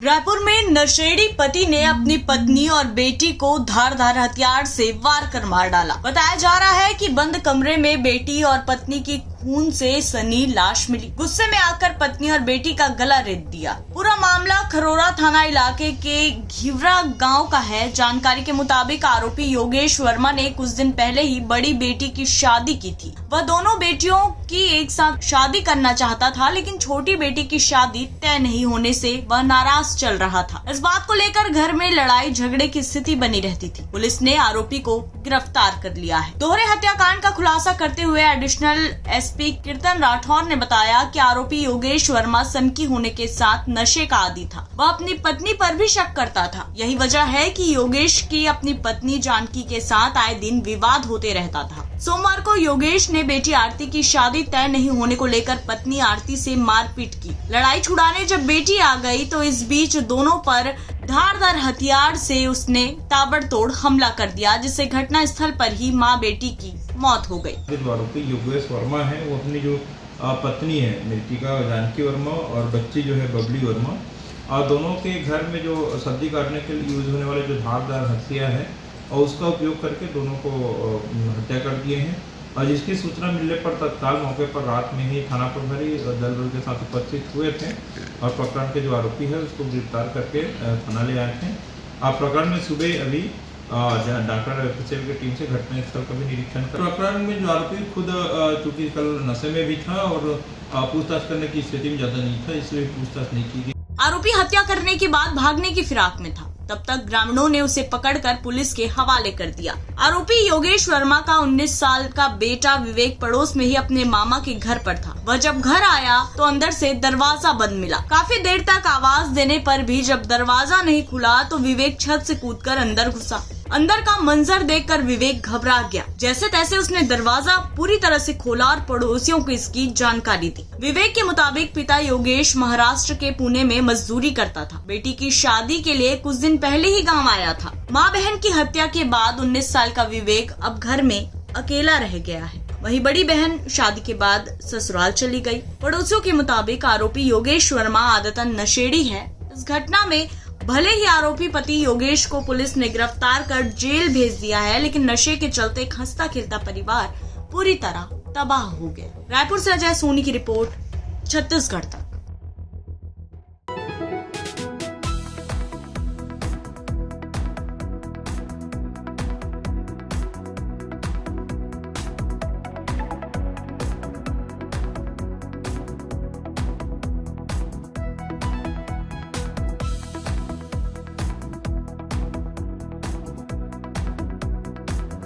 रायपुर में नशेड़ी पति ने अपनी पत्नी और बेटी को धारदार हथियार से वार कर मार डाला। बताया जा रहा है कि बंद कमरे में बेटी और पत्नी की खून से सनी लाश मिली। गुस्से में आकर पत्नी और बेटी का गला रेत दिया। पूरा मामला खरोरा थाना इलाके के घिवरा गांव का है। जानकारी के मुताबिक आरोपी योगेश वर्मा ने कुछ दिन पहले ही बड़ी बेटी की शादी की थी। वह दोनों बेटियों की एक साथ शादी करना चाहता था, लेकिन छोटी बेटी की शादी तय नहीं होने से वह नाराज चल रहा था। इस बात को लेकर घर में लड़ाई झगड़े की स्थिति बनी रहती थी। पुलिस ने आरोपी को गिरफ्तार कर लिया है। दोहरे हत्याकांड का खुलासा करते हुए एडिशनल एसपी कीर्तन राठौर ने बताया कि आरोपी योगेश वर्मा सनकी होने के साथ नशे का आदी था। वह अपनी पत्नी पर भी शक करता था। यही वजह है कि योगेश की अपनी पत्नी जानकी के साथ आए दिन विवाद होते रहता था। सोमवार को योगेश ने बेटी आरती की शादी तय नहीं होने को लेकर पत्नी आरती से मारपीट की। लड़ाई छुड़ाने जब बेटी आ गई तो इस बीच दोनों पर धारदार हथियार से उसने ताबड़तोड़ हमला कर दिया, जिससे घटना स्थल पर ही मां बेटी की मौत हो गई। आरोपी योगेश वर्मा है, वो अपनी जो पत्नी है मृतिका जानकी वर्मा और बच्ची जो है बबली वर्मा, और दोनों के घर में जो सब्जी काटने के लिए यूज होने वाले जो धारदार हथियार है और उसका उपयोग करके दोनों को हत्या कर दिए हैं। और जिसकी सूचना मिलने पर तत्काल मौके पर रात में ही थाना प्रभारी दल के साथ उपस्थित हुए थे और प्रकरण के जो आरोपी है उसको गिरफ्तार करके थाना ले आए थे। प्रकरण में सुबह अभी डॉक्टर एफएसएल की टीम से घटनास्थल का भी निरीक्षण कर प्रकरण में जो आरोपी खुद चूंकि कल नशे में भी था और पूछताछ करने की स्थिति में ज्यादा नहीं था, इसलिए पूछताछ नहीं की गई। आरोपी हत्या करने के बाद भागने की फिराक में था। तब तक ग्रामीणों ने उसे पकड़कर पुलिस के हवाले कर दिया। आरोपी योगेश वर्मा का 19 साल का बेटा विवेक पड़ोस में ही अपने मामा के घर पर था। वह जब घर आया तो अंदर से दरवाजा बंद मिला। काफी देर तक आवाज देने पर भी जब दरवाजा नहीं खुला तो विवेक छत से कूदकर अंदर घुसा। अंदर का मंजर देखकर विवेक घबरा गया। जैसे तैसे उसने दरवाजा पूरी तरह से खोला और पड़ोसियों को इसकी जानकारी दी। विवेक के मुताबिक पिता योगेश महाराष्ट्र के पुणे में मजदूरी करता था। बेटी की शादी के लिए कुछ दिन पहले ही गांव आया था। मां बहन की हत्या के बाद 19 साल का विवेक अब घर में अकेला रह गया है। वहीं बड़ी बहन शादी के बाद ससुराल चली गई। पड़ोसियों के मुताबिक आरोपी योगेश वर्मा आदतन नशेड़ी है। इस घटना में भले ही आरोपी पति योगेश को पुलिस ने गिरफ्तार कर जेल भेज दिया है, लेकिन नशे के चलते हंसता खेलता परिवार पूरी तरह तबाह हो गया। रायपुर से अजय सोनी की रिपोर्ट, छत्तीसगढ़ तक।